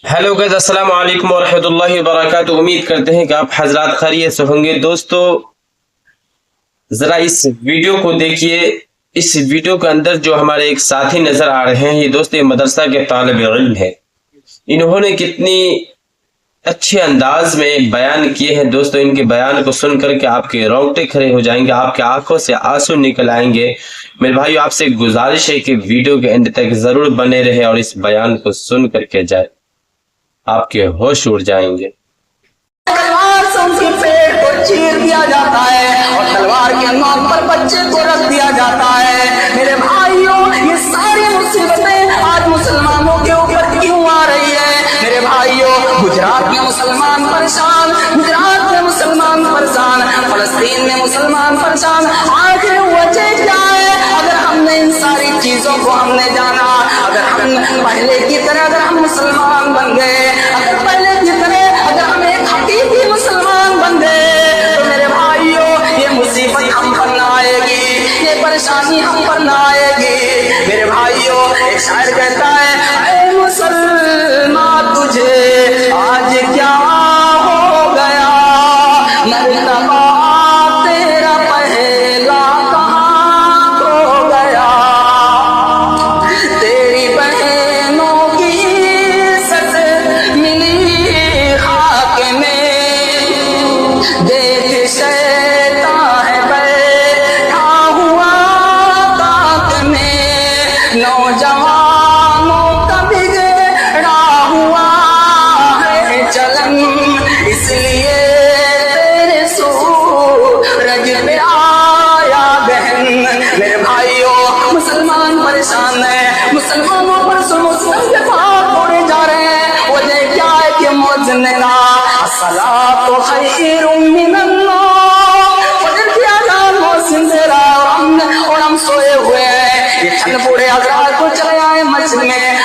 Hello guys, अस्सलाम वालेकुम वरहमतुल्लाहि वबरकातुहू। उम्मीद करते हैं कि आप हजरात खैरियत से होंगे। दोस्तों, जरा इस वीडियो को देखिए। इस वीडियो के अंदर जो हमारे एक साथी नजर आ रहे हैं, ये दोस्त ये मदरसा के तालिब इल्म है। इन्होंने कितनी अच्छे अंदाज में बयान किए हैं। दोस्तों, इनके बयान को सुन करके आपके रोंगटे खड़े हो जाएंगे, आपके आंखों से आंसू निकल आएंगे। मेरे भाइयों, आपसे एक गुजारिश है कि वीडियो के एंड तक जरूर बने रहे और इस बयान को सुन करके जाए, आपके होश उड़ जाएंगे। तलवार से उनके पेट को चीर दिया जाता है और तलवार के नोक पर बच्चे को रख दिया जाता है। मेरे भाइयों, ये सारी मुसीबतें आज मुसलमानों के ऊपर क्यों आ रही है? मेरे भाइयों, गुजरात में मुसलमान परेशान, गुजरात में मुसलमान परेशान, फलस्तीन में मुसलमान परेशान। आखिर वजह क्या है? अगर हमने इन सारी चीजों को हमने जाना, अगर हम पहले की तरह अगर हम मुसलमान बन गए, अगर पहले की तरह अगर हम एक हकीकी मुसलमान बन गए, तो मेरे भाइयों, ये मुसीबत हम पर ना आएगी, ये परेशानी हम पर ना आएगी। मेरे भाइयों, एक शायर कहता है, ऐ मुसलमान तुझे आज क्या हो गया, मरतबा तेरा पहला कहाँ खो गया, तेरी बहनों की सच मिली खाक में, देख शैतान है बैठा हुआ ताक में, नौजवानों का बिगड़ा हुआ है चलन, इसलिए तेरे सूरज पे आया बहन। मेरे भाइयों, मुसलमान परेशान है, मुसलमानों पर मुस्लिम के पाप तोड़े जा रहे हैं। वजह क्या है कि मुअज्जिन ने कहा, अस्सलातु खैरुम मिनन्नौम, फजर की अज़ान मुअज्जिन दे रहा है और हम सोए हुए हैं। ये चंद बूढ़े हज़रात को चले आए मस्जिद में,